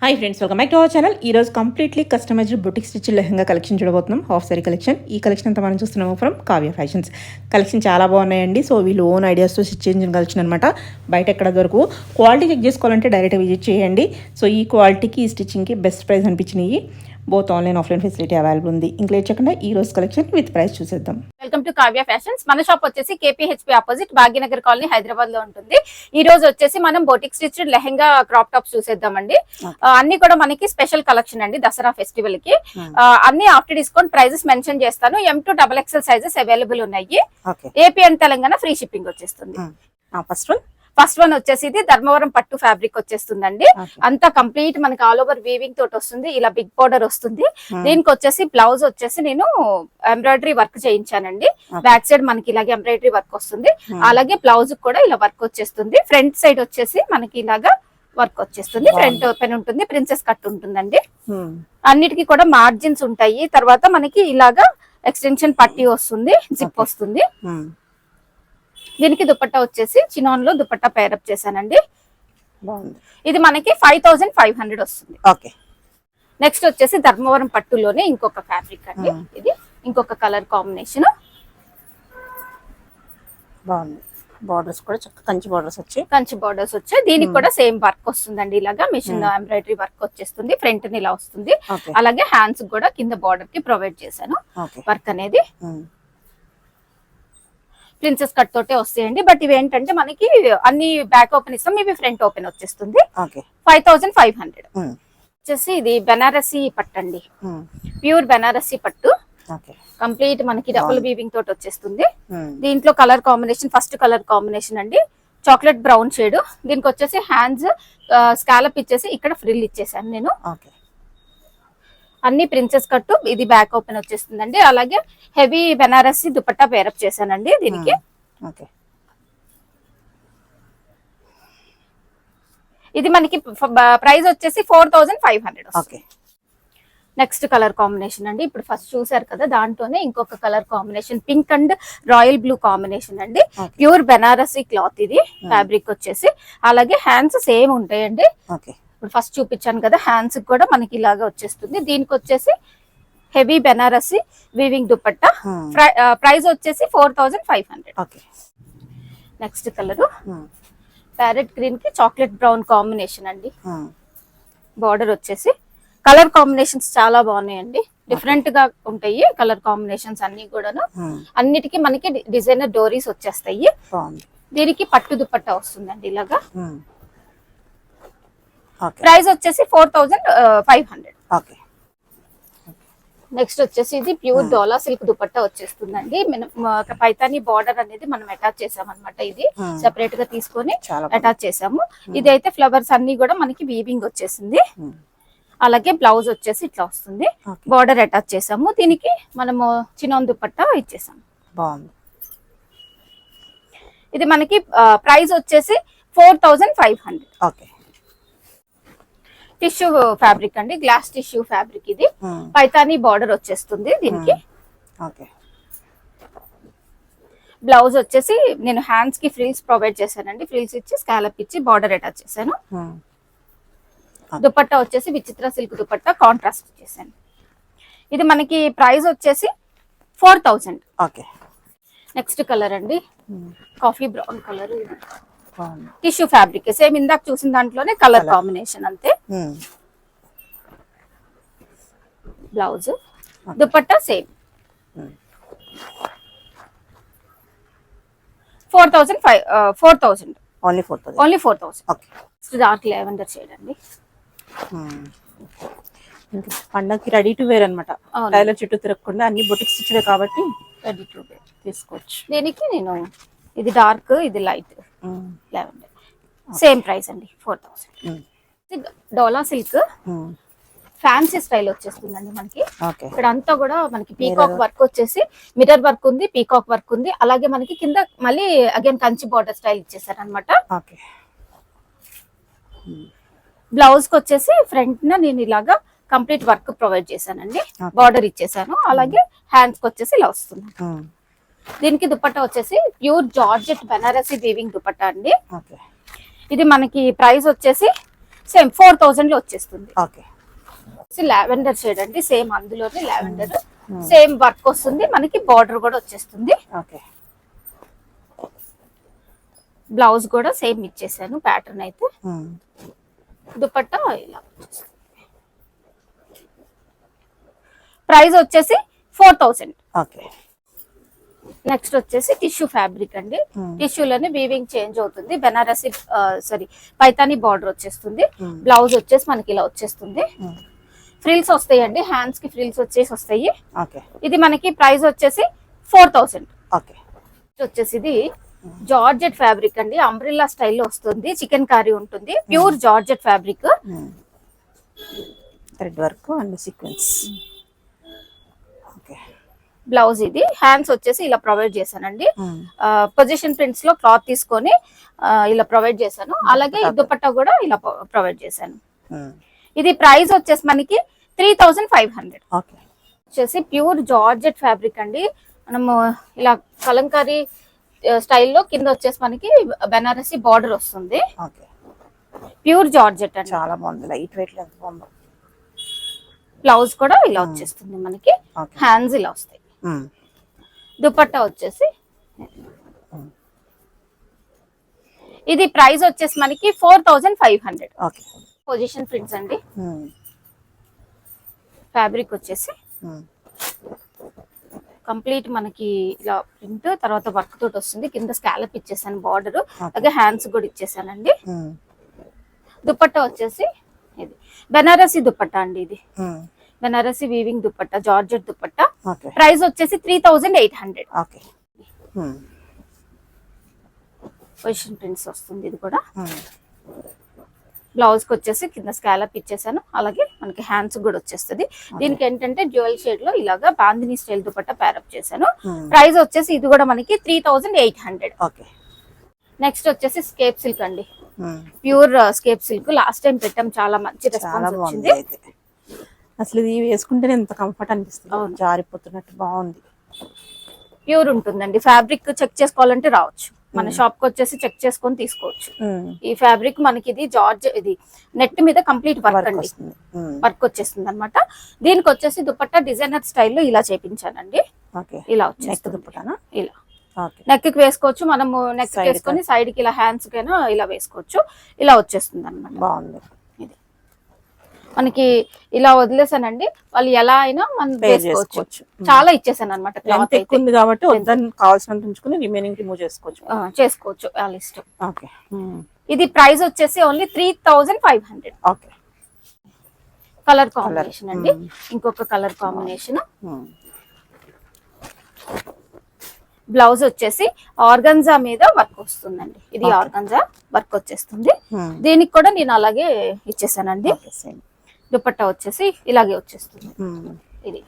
Hi friends, welcome back to our channel. ఈ రోజు completely customized boutique stitch lehenga collection చూడబోతున్నాం. Half sari collection. ఈ collection అంతా మనం చూస్తున్నాము ఫ్రమ్ కావ్య ఫ్యాషన్స్. కలెక్షన్ చాలా బాగున్నాయండి. సో వీళ్ళు ఓన్ ఐడియాస్తో స్టిచ్ చేసిన కలెక్షన్ అనమాట. బయట ఎక్కడ దొరకు క్వాలిటీ చెక్ చేసుకోవాలంటే డైరెక్ట్ విజిట్ చేయండి. సో ఈ క్వాలిటీకి ఈ స్టిచ్చింగ్కి బెస్ట్ ప్రైస్ అనిపించినాయి. Both online offline facility available ఉంది. ఇంకా లేట్ చేయకుండా ఈ రోజు కలెక్షన్ విత్ ప్రైస్ చూసేద్దాం. Welcome to Kavya Fashions. మన షాప్ వచ్చేసి KPHB opposite Bhagyanagar colony Hyderabad లో ఉంటుంది. ఈ రోజు వచ్చేసి మనం boutique stitch lehenga crop tops చూసేద్దామండి. అన్ని కూడా మనకి స్పెషల్ కలెక్షన్ అండి దసరా ఫెస్టివల్ కి. అన్ని ఆఫ్టర్ డిస్కౌంట్ ప్రైజెస్ మెన్షన్ చేస్తాను. M2XXL సైజెస్ అవైలబుల్ ఉన్నాయి. AP and Telangana free shipping వచ్చేస్తుంది. ఫస్ట్ వన్ వచ్చేసి ఇది ధర్మవరం పట్టు ఫ్యాబ్రిక్ వచ్చేస్తుందండి. అంతా కంప్లీట్ మనకి ఆల్ ఓవర్ వీవింగ్ తోటి వస్తుంది. ఇలా బిగ్ బోర్డర్ వస్తుంది. దీనికి వచ్చేసి బ్లౌజ్ వచ్చేసి నేను ఎంబ్రాయిడరీ వర్క్ చేయించానండి. బ్యాక్ సైడ్ మనకి ఇలాగే ఎంబ్రాయిడరీ వర్క్ వస్తుంది. అలాగే బ్లౌజ్ కూడా ఇలా వర్క్ వచ్చేస్తుంది. ఫ్రంట్ సైడ్ వచ్చేసి మనకి ఇలాగా వర్క్ వచ్చేస్తుంది. ఫ్రంట్ ఓపెన్ ఉంటుంది. ప్రిన్సెస్ కట్ ఉంటుందండి. అన్నిటికీ కూడా మార్జిన్స్ ఉంటాయి. తర్వాత మనకి ఇలాగా ఎక్స్టెన్షన్ పట్టీ వస్తుంది. జిప్ వస్తుంది. దీనికి దుపట్టా వచ్చేసి చినాన్ లో దుపట్టా పేరప్ చేశానండి. ఇది మనకి 5500 వస్తుంది. నెక్స్ట్ వచ్చేసి ధర్మవరం పట్టులోనే ఇంకొక ఫ్యాబ్రిక్ అండి. ఇది ఇంకొక కలర్ కాంబినేషన్. బాగుంది. బార్డర్స్ కూడా చక్కగా కంచి బార్డర్స్ వచ్చాయి. దీనికి కూడా సేమ్ వర్క్ వస్తుందండి. ఇలాగా మిషన్ ఎంబ్రాయిడరీ వర్క్ వచ్చేస్తుంది. ఫ్రంట్ ని ఇలా వస్తుంది. అలాగే హ్యాండ్స్ కూడా కింద బార్డర్ కి ప్రొవైడ్ చేశాను వర్క్ అనేది. ప్రిన్సెస్ కట్ తోటే వస్తాయండి. బట్ ఇవి ఏంటంటే మనకి అన్ని బ్యాక్ ఓపెన్ ఇస్తాం. ఇవి ఫ్రంట్ ఓపెన్ వచ్చేస్తుంది. 5500 వచ్చేసి ఇది బెనారసీ పట్టు అండి. ప్యూర్ బెనారసీ పట్టు. కంప్లీట్ మనకి డబుల్ వీవింగ్ తోటి వచ్చేస్తుంది. దీంట్లో colour combination first colour combination అండి చాక్లెట్ బ్రౌన్ షేడ్. దీనికి వచ్చేసి హ్యాండ్స్ స్కాలప్ ఇచ్చేసి ఇక్కడ ఫ్రిల్ ఇచ్చేసాను నేను. అన్ని ప్రిన్సెస్ కట్టు. ఇది బ్యాక్ ఓపెన్ వచ్చేస్తుందండి. అలాగే హెవీ బెనారసి దుపట్టా పేరప్ చేశానండి దీనికి. ఇది మనకి ప్రైస్ వచ్చేసి 4500. నెక్స్ట్ కలర్ కాంబినేషన్ అండి. ఇప్పుడు ఫస్ట్ చూసారు కదా, దాంట్లోనే ఇంకొక colour combination pink and royal blue combination అండి. ప్యూర్ బెనారసి క్లాత్ ఇది ఫ్యాబ్రిక్ వచ్చేసి. అలాగే హ్యాండ్స్ సేమ్ ఉంటాయండి. ఇప్పుడు ఫస్ట్ చూపించాను కదా, హ్యాండ్స్ కూడా మనకి ఇలాగా వచ్చేస్తుంది. దీనికి వచ్చేసి heavy Banarasi weaving dupatta. Price వచ్చేసి 4500. నెక్స్ట్ కలర్ ప్యారెట్ గ్రీన్ కి చాక్లెట్ బ్రౌన్ కాంబినేషన్ అండి. బార్డర్ వచ్చేసి కలర్ కాంబినేషన్స్ చాలా బాగున్నాయండి. డిఫరెంట్ గా ఉంటాయి కలర్ కాంబినేషన్స్ అన్ని కూడాను. అన్నిటికీ మనకి డిజైనర్ డోరీస్ వచ్చేస్తాయి. దీనికి పట్టు దుపట్టా వస్తుందండి ఇలాగా. ప్రైస్ వచ్చేసి 4500. నెక్స్ట్ వచ్చేసి ఇది ప్యూర్ డోలా సిల్క్ దుపట్టా వచ్చేస్తుందండి. పైతాని బార్డర్ అనేది మనం అటాచ్ చేసాం అనమాట. ఇది సెపరేట్ గా తీసుకొని అటాచ్ చేసాము. ఇది అయితే ఫ్లవర్స్ అన్ని కూడా మనకి వీవింగ్ వచ్చేసింది. అలాగే బ్లౌజ్ వచ్చేసి ఇట్లా వస్తుంది. బార్డర్ అటాచ్ చేసాము. దీనికి మనము చినాన్ దుపట్టా ఇచ్చేసాము. ఇది మనకి ప్రైస్ వచ్చేసి 4500. టిష్యూ ఫ్యాబ్రిక్ అండి. గ్లాస్ టిష్యూ ఫ్యాబ్రిక్ ఇది. పైతాని బార్డర్ వచ్చేస్తుంది దీనికి. బ్లౌజ్ వచ్చేసి నేను హ్యాండ్స్ కి ఫ్రిల్స్ ప్రొవైడ్ చేశానండి. ఫ్రిల్స్ ఇచ్చి స్కాలప్ ఇచ్చి బార్డర్ అటాచ్ చేశాను. దుపట్టా వచ్చేసి విచిత్ర సిల్క్ దుపట్టా కాంట్రాస్ట్ చేశాను. ఇది మనకి ప్రైస్ వచ్చేసి 4000. నెక్స్ట్ కలర్ అండి coffee brown colour. Tissue fabric same ఇందాక చూసిన దాంట్లోనే కలర్ కాంబినేషన్ అంతే. Blouse dupatta same. 4000. Only 4000. Dark lavender shade అండి. పండగకి రెడీ టు వేర్ అనమాట. టైలర్ చుట్టూ తిరగకుండా అన్ని బొటిక్ స్టిచ్లే కాబట్టి రెడీ టు వేర్ తీసుకోవచ్చు. దీనికి నేను ఇది డార్క్ ఇది లైట్ లెవెండర్. సేమ్ ప్రైస్ అండి 4000. డోలా సిల్క్ ఫ్యాన్సీ స్టైల్ వచ్చేస్తుందండి మనకి. ఇక్కడ అంతా కూడా మనకి పీకాక్ వర్క్ వచ్చేసి మిర్రర్ వర్క్ ఉంది, పీకాక్ వర్క్ ఉంది. అలాగే మనకి కింద మళ్ళీ అగైన్ కంచి బార్డర్ స్టైల్ ఇచ్చేసారు అనమాట. బ్లౌజ్ కి వచ్చేసి ఫ్రంట్ నేను ఇలాగా కంప్లీట్ వర్క్ ప్రొవైడ్ చేశానండి. బార్డర్ ఇచ్చేసాను. అలాగే హ్యాండ్స్ కి వచ్చేసి ఇలా వస్తుంది. దీనికి దుపట్టా వచ్చేసి pure georgette Banarasi weaving dupatta అండి. ఇది మనకి ప్రైస్ వచ్చేసి సేమ్ 4000 లో వచ్చేస్తుంది. ఓకే. లావెండర్ షేడ్ అండి, సేమ్ అందులోనే లావెండర్, సేమ్ వర్క్ వస్తుంది మనకి, బార్డర్ కూడా వచ్చేస్తుంది. ఓకే. బ్లౌజ్ కూడా సేమ్ ఇచ్చేసాను ప్యాటర్న్ అయితే. దుపట్టా ఇలా వచ్చేస్తుంది. ప్రైస్ వచ్చేసి 4000. ఓకే. నెక్స్ట్ వచ్చేసి టిష్యూ ఫ్యాబ్రిక్ అండి. టిష్యూలోనే వీవింగ్ చేంజ్ అవుతుంది. బెనారసి పైతాని బార్డర్ వచ్చేస్తుంది. బ్లౌజ్ వచ్చేసి మనకి ఇలా వచ్చేస్తుంది. ఫ్రిల్స్ వస్తాయండి, హ్యాండ్స్ కి ఫ్రిల్స్ వస్తాయి. ఇది మనకి ప్రైస్ వచ్చేసి 4000. ఓకే. వచ్చేసి ఇది జార్జెట్ ఫ్యాబ్రిక్ అండి, అంబ్రిల్లా స్టైల్లో వస్తుంది. చికెన్ కర్రీ ఉంటుంది, pure georgette fabric, thread work and sequence. Okay. Blouse ఇది. హ్యాండ్స్ వచ్చేసి ఇలా ప్రొవైడ్ చేశానండి. పొజిషన్ ప్రింట్స్ లో క్లాత్ తీసుకొని ఇలా ప్రొవైడ్ చేశాను. అలాగే దుపట్టా కూడా ఇలా ప్రొవైడ్ చేశాను. ఇది ప్రైస్ వచ్చేసి మనకి 3500. ఓకే. వచ్చేసి ప్యూర్ జార్జెట్ ఫ్యాబ్రిక్ అండి. మనము ఇలా కలంకారీ స్టైల్లో కింద వచ్చేసి మనకి బెనారసి బార్డర్ వస్తుంది. ఓకే. ప్యూర్ జార్జెట్ అండి, చాలా బాగుంది, లైట్ వెయిట్ ఎంత బాగుందో. బ్లౌజ్ కూడా ఇలా వచ్చేస్తుంది మనకి, హ్యాండ్స్ ఇలా వస్తాయి. దుపట్టా వచ్చేసి ఇది ప్రైస్ వచ్చేసి మనకి 4500. ఓకే. పొజిషన్ ప్రింట్స్ అండి. ఫ్యాబ్రిక్ వచ్చేసి కంప్లీట్ మనకి ఇలా ప్రింట్, తర్వాత వర్క్ తోటి వస్తుంది. కింద స్కాలప్ ఇచ్చేసాను బార్డర్, అలాగే హ్యాండ్స్ కూడా ఇచ్చేసానండి. దుపట్టా వచ్చేసి ఇది బెనారసి దుపట్టా అండి. ఇది Banarasi weaving dupatta, georgette dupatta. Price వచ్చేసి 3800. ఓకే. పొజిషన్ ప్రింట్స్ వస్తుంది ఇది కూడా. బ్లౌజ్ కి వచ్చేసి కింద స్కాలప్ ఇచ్చేసాను, అలాగే మనకి హ్యాండ్స్ కూడా వచ్చేస్తుంది. దీనికి ఏంటంటే డ్యూయల్ షేడ్ లో ఇలాగా బాందిని స్టైల్ దుపట్టా ప్యారప్ చేశాను. ప్రైస్ వచ్చేసి ఇది కూడా మనకి 3800. ఓకే. నెక్స్ట్ వచ్చేసి స్కేప్ సిల్క్ అండి, pure scape silk. Last time పెట్టాం, చాలా మంచి రెస్పాన్స్ వచ్చింది. అసలు ఇది వేసుకుంటేనే ఎంత కంఫర్ట్ అనిపిస్తుంది, జారిపోతున్నట్టు బాగుంది. ప్యూర్ ఉంటుందండి. ఫ్యాబ్రిక్ చెక్ చేసుకోవాలంటే రావచ్చు, మన షాప్ కి వచ్చేసి చెక్ చేసుకొని తీసుకోవచ్చు. ఈ ఫ్యాబ్రిక్ మనకి ఇది జార్జ్, ఇది నెట్ మీద కంప్లీట్ వర్క్ అండి, వర్క్ వచ్చేస్తుంది అనమాట. దీనికి వచ్చేసి దుపట్టా డిజైనర్ స్టైల్లో ఇలా చేపించానండి. ఇలా వచ్చేస్తుంది దుపట్టానా, ఇలా నెక్ కి వేసుకోవచ్చు, మనము నెక్ వేసుకొని సైడ్ కి ఇలా హ్యాండ్స్ కైనా ఇలా వేసుకోవచ్చు. ఇలా వచ్చేస్తుంది అనమాట. బాగుంది. ఇది మనకి ఇలా వదిలేసానండి, వాళ్ళు ఎలా అయినా మనం వేసుకోవచ్చు. చాలా ఇచ్చేసాను అనమాట, క్లాత్ ఎక్కువ ఉంది కాబట్టి కావాల్సినంత ఉంచుకుని రిమైనింగ్ రిమూవ్ చేసుకోవచ్చు వాళ్ళ ఇష్టం. ఓకే. ఇది ప్రైస్ వచ్చేసి ఓన్లీ 3500. ఓకే. కలర్ కాంబినేషన్ అండి, ఇంకొక కలర్ కాంబినేషన్. బ్లౌజ్ వచ్చేసి ఆర్గంజా మీద వర్క్ వస్తుందండి. ఇది ఆర్గంజా వర్క్ వచ్చేస్తుంది. దీనికి కూడా నేను అలాగే ఇచ్చేసానండి. దుపట్టా వచ్చేసి ఇలాగే వచ్చేస్తుంది. ఇది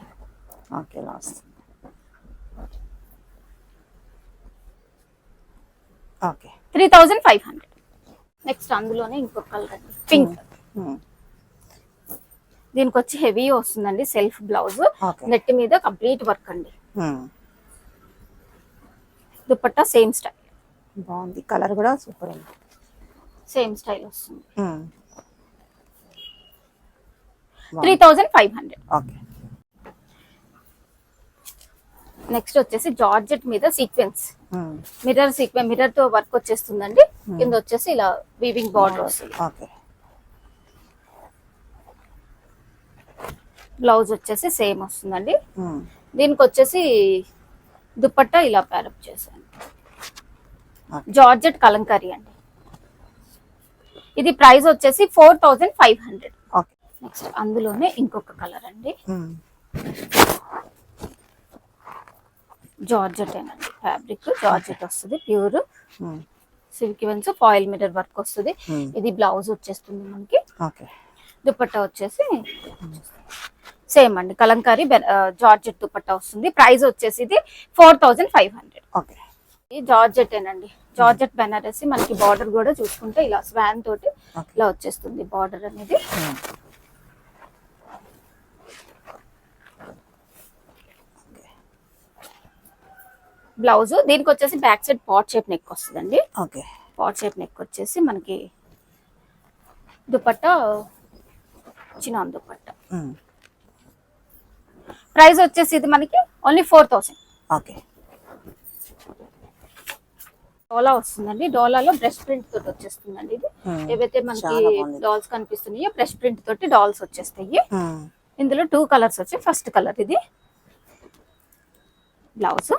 3500. నెక్స్ట్ అందులోనే ఇంకొక కలర్ అండి, పింక్. దీనికి వచ్చి హెవీ వస్తుందండి, సెల్ఫ్ బ్లౌజ్, నెట్ మీద కంప్లీట్ వర్క్ అండి. దుపట్టా సేమ్ స్టైల్, బాగుంది. కలర్ కూడా సూపర్ ఉంది, సేమ్ స్టైల్ వస్తుంది. 3500. ఓకే. నెక్స్ట్ వచ్చేసి జార్జెట్ మీద సీక్వెన్స్, మిర్రర్ తో వర్క్ వచ్చేస్తుందండి. కింద వచ్చేసి ఇలా వీవింగ్ బార్డర్ వస్తుంది. ఓకే. బ్లౌజ్ వచ్చేసి సేమ్ వస్తుందండి. దీనికి వచ్చేసి దుపట్టా ఇలా ప్యారప్ చేశాను. జార్జెట్ కలంకారీ అండి. ఇది ప్రైస్ వచ్చేసి 4500. నెక్స్ట్ అందులోనే ఇంకొక కలర్ అండి, జార్జెట్ అండి. ఫ్యాబ్రిక్ జార్జెట్ వస్తుంది, pure sequence, foil mirror work వస్తుంది. ఇది బ్లౌజ్ వచ్చేస్తుంది మనకి. దుపట్టా వచ్చేసి సేమ్ అండి, కలంకారీ జార్జెట్ దుపట్టా వస్తుంది. ప్రైస్ వచ్చేసి ఇది 4500. ఈ జార్జెట్ ఏనండి, జార్జెట్ బెనారసి. మనకి బార్డర్ కూడా చూసుకుంటే ఇలా స్వాన్ తోటి ఇలా వచ్చేస్తుంది బార్డర్ అనేది. బ్లౌజ్ దీనికి వచ్చేసి back side pot shape neck వస్తుందండి. పాట్ షేప్ నెక్ వచ్చేసి మనకి దుపట్టా చినాన్ దుపట్టా. ప్రైస్ వచ్చేసి ఇది మనకి ఓన్లీ 4000. ఓకే. డోలా వస్తుందండి. డోలాలో బ్రష్ ప్రింట్ తోటి వచ్చేస్తుందండి ఇది. ఏవైతే మనకి చాలా బాగుంది. డాల్స్ కనిపిస్తున్నాయో బ్రష్ ప్రింట్ తోటి డాల్స్ వచ్చేస్తాయి. ఇందులో 2 కలర్స్ వచ్చాయి. ఫస్ట్ కలర్ ఇది. బ్లౌజ్,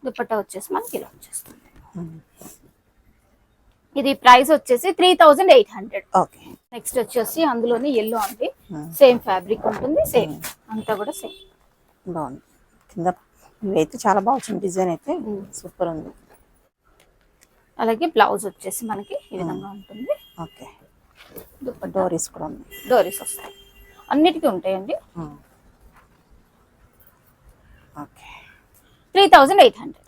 దుపట్టా వచ్చేసి మనకి ఇలా వచ్చేస్తుంది. ఇది ప్రైస్ వచ్చేసి 3800. ఓకే. నెక్స్ట్ వచ్చేసి అందులోనే ఎల్లో అండి. సేమ్ ఫ్యాబ్రిక్ ఉంటుంది, సేమ్ అంతా కూడా సేమ్. బాగుంది. కింద ఇవైతే చాలా బాగా వచ్చింది. డిజైన్ అయితే సూపర్ ఉంది. అలాగే బ్లౌజ్ వచ్చేసి మనకి ఈ విధంగా ఉంటుంది. ఓకే. దుపట్టా డోరీస్ కూడా ఉంది. డోరీస్ వస్తాయి, అన్నిటికీ ఉంటాయండి. ఓకే. 3800.